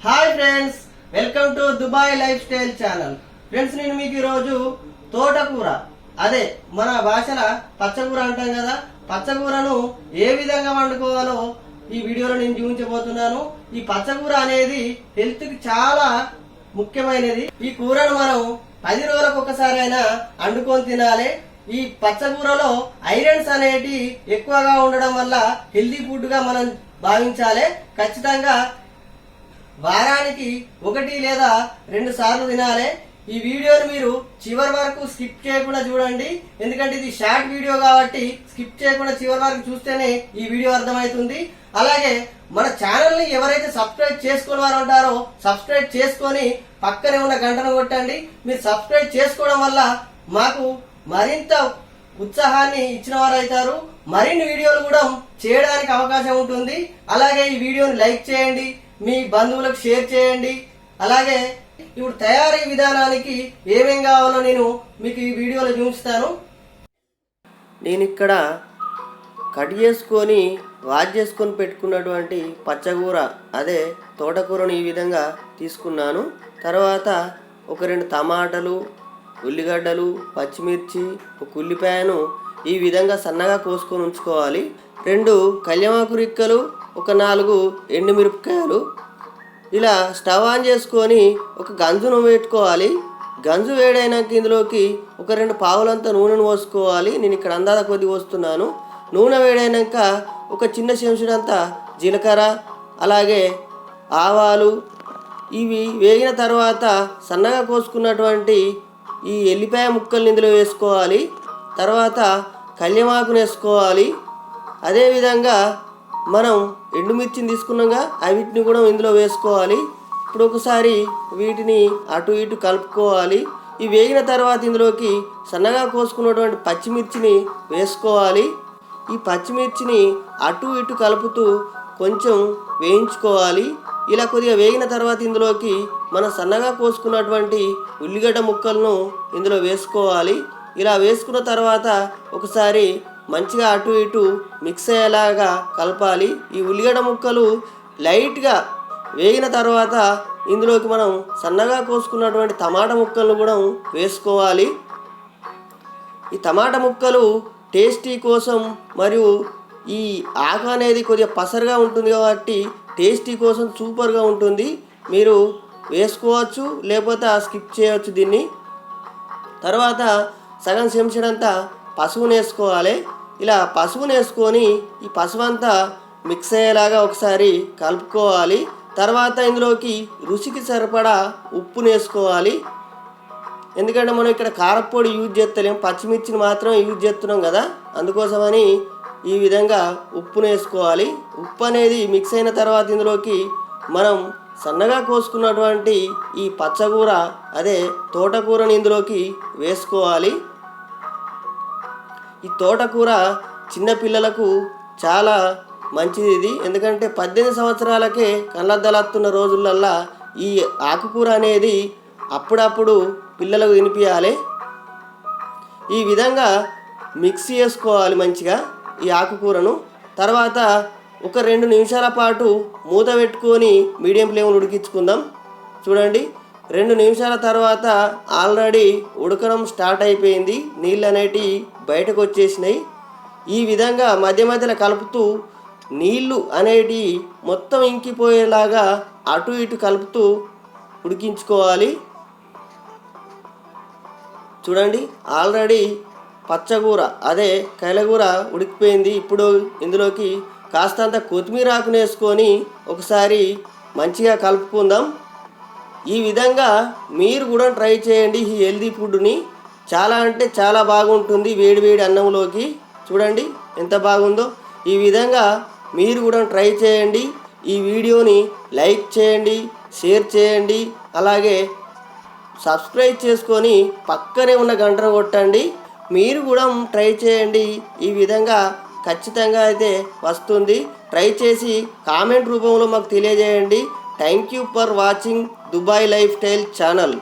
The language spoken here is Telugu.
Hi friends, welcome to Dubai life style channel. Friends, నేను మీకు ఈరోజు తోటకూర, అదే మన భాషల పచ్చకూర అంటాం కదా, పచ్చకూరను ఏ విధంగా వండుకోవాలో ఈ వీడియోలో నేను చూపించబోతున్నాను. ఈ పచ్చకూర అనేది హెల్త్ కి చాలా ముఖ్యమైనది. ఈ కూరను మనం 10 రోజులకు ఒకసారి అయినా వండుకొని తినాలి. ఈ పచ్చకూరలో ఐరన్స్ అనేటి ఎక్కువగా ఉండడం వల్ల హెల్తీ ఫుడ్ గా మనం భావించాలి. ఖచ్చితంగా వారానికి 1 లేదా 2 సార్లు తినాలి. ఈ వీడియోని మీరు చివరి వరకు స్కిప్ చేయకుండా చూడండి, ఎందుకంటే ఇది షార్ట్ వీడియో కాబట్టి స్కిప్ చేయకుండా చివరి వరకు చూస్తేనే ఈ వీడియో అర్థమవుతుంది. అలాగే మన ఛానల్ ని ఎవరైతే సబ్స్క్రైబ్ చేసుకుని వారు ఉంటారో సబ్స్క్రైబ్ చేసుకొని పక్కనే ఉన్న గంటను కొట్టండి. మీరు సబ్స్క్రైబ్ చేసుకోవడం వల్ల మాకు మరింత ఉత్సాహాన్ని ఇచ్చిన వారు అవుతారు. మరిన్ని వీడియోలు కూడా చేయడానికి అవకాశం ఉంటుంది. అలాగే ఈ వీడియోని లైక్ చేయండి, మీ బంధువులకు షేర్ చేయండి. అలాగే ఇప్పుడు తయారీ విధానానికి ఏమేం కావాలో నేను మీకు ఈ వీడియోలో చూపిస్తాను. నేను ఇక్కడ కట్ చేసుకొని వాష్ చేసుకొని పెట్టుకున్నటువంటి పచ్చకూర, అదే తోటకూరను ఈ విధంగా తీసుకున్నాను. తర్వాత ఒక 2 టమాటాలు, ఉల్లిగడ్డలు, పచ్చిమిర్చి, ఒక ఉల్లిపాయను ఈ విధంగా సన్నగా కోసుకొని ఉంచుకోవాలి. 2 కళ్యామాకు రిక్కలు, ఒక 4 ఎండుమిరపకాయలు. ఇలా స్టవ్ ఆన్ చేసుకొని ఒక గంజును పెట్టుకోవాలి. గంజు వేడైనాక ఇందులోకి ఒక 2 పావులంతా నూనెను పోసుకోవాలి. నేను ఇక్కడ అందాజ కొద్ది పోస్తున్నాను. నూనె వేడైనాక ఒక చిన్న చెంచుడంతా జీలకర్ర, అలాగే ఆవాలు, ఇవి వేగిన తర్వాత సన్నగా కోసుకున్నటువంటి ఈ ఎల్లిపాయ ముక్కల్ని ఇందులో వేసుకోవాలి. తర్వాత కళ్యామాకును వేసుకోవాలి. అదేవిధంగా మనం ఎండుమిర్చిని తీసుకున్నాగా వీటిని కూడా ఇందులో వేసుకోవాలి. ఇప్పుడు ఒకసారి వీటిని అటు ఇటు కలుపుకోవాలి. ఈ వేగిన తర్వాత ఇందులోకి సన్నగా కోసుకున్నటువంటి పచ్చిమిర్చిని వేసుకోవాలి. ఈ పచ్చిమిర్చిని అటు ఇటు కలుపుతూ కొంచెం వేయించుకోవాలి. ఇలా కొద్దిగా వేగిన తర్వాత ఇందులోకి మనం సన్నగా కోసుకున్నటువంటి ఉల్లిగడ్డ ముక్కలను ఇందులో వేసుకోవాలి. ఇలా వేసుకున్న తర్వాత ఒకసారి మంచిగా అటు ఇటు మిక్స్ అయ్యేలాగా కలపాలి. ఈ ఉల్లిగడ్డ ముక్కలు లైట్గా వేగిన తర్వాత ఇందులోకి మనం సన్నగా కోసుకున్నటువంటి టమాటా ముక్కలను కూడా వేసుకోవాలి. ఈ టమాటా ముక్కలు టేస్టీ కోసం మరియు ఈ ఆకు అనేది కొద్దిగా పసరుగా ఉంటుంది కాబట్టి టేస్టీ కోసం సూపర్గా ఉంటుంది. మీరు వేసుకోవచ్చు, లేకపోతే స్కిప్ చేయవచ్చు దీన్ని. తర్వాత సగం చెంచడంతా పసుపుని వేసుకోవాలి. ఇలా పసుపుని వేసుకొని ఈ పసుపు అంతా మిక్స్ అయ్యేలాగా ఒకసారి కలుపుకోవాలి. తర్వాత ఇందులోకి రుచికి సరిపడా ఉప్పుని వేసుకోవాలి. ఎందుకంటే మనం ఇక్కడ కారపొడి యూజ్ చేస్తలేం, పచ్చిమిర్చిని మాత్రం యూజ్ చేస్తున్నాం కదా, అందుకోసమని ఈ విధంగా ఉప్పుని వేసుకోవాలి. ఉప్పు అనేది మిక్స్ అయిన తర్వాత ఇందులోకి మనం సన్నగా కోసుకున్నటువంటి ఈ పచ్చకూర, అదే తోటకూరని ఇందులోకి వేసుకోవాలి. ఈ తోటకూర చిన్నపిల్లలకు చాలా మంచిది ఇది, ఎందుకంటే 18 సంవత్సరాలకే కళ్ళద్దలత్తున్న రోజులల్లా ఈ ఆకుకూర అనేది అప్పుడప్పుడు పిల్లలకు తినిపించాలి. ఈ విధంగా మిక్స్ చేసుకోవాలి మంచిగా ఈ ఆకుకూరను. తర్వాత ఒక 2 నిమిషాల పాటు మూత పెట్టుకొని మీడియం ఫ్లేమ్లో ఉడికించుకుందాం. చూడండి, 2 నిమిషాల తర్వాత ఆల్రెడీ ఉడకడం స్టార్ట్ అయిపోయింది. నీళ్ళు అనేటివి బయటకు వచ్చేసినాయి. ఈ విధంగా మధ్య మధ్యలో కలుపుతూ నీళ్ళు అనేటివి మొత్తం ఇంకిపోయేలాగా అటు ఇటు కలుపుతూ ఉడికించుకోవాలి. చూడండి, ఆల్రెడీ పచ్చకూర, అదే కైలకూర ఉడికిపోయింది. ఇప్పుడు ఇందులోకి కాస్తంత కొత్తిమీర ఆకును వేసుకొని ఒకసారి మంచిగా కలుపుకుందాం. ఈ విధంగా మీరు కూడా ట్రై చేయండి. ఈ హెల్దీ ఫుడ్ని చాలా అంటే చాలా బాగుంటుంది వేడి వేడి అన్నంలోకి. చూడండి ఎంత బాగుందో. ఈ విధంగా మీరు కూడా ట్రై చేయండి. ఈ వీడియోని లైక్ చేయండి, షేర్ చేయండి, అలాగే సబ్స్క్రైబ్ చేసుకొని పక్కనే ఉన్న గంటను కొట్టండి. మీరు కూడా ట్రై చేయండి. ఈ విధంగా ఖచ్చితంగా అయితే వస్తుంది. ట్రై చేసి కామెంట్ రూపంలో మాకు తెలియజేయండి. Thank you for watching Dubai life style channel.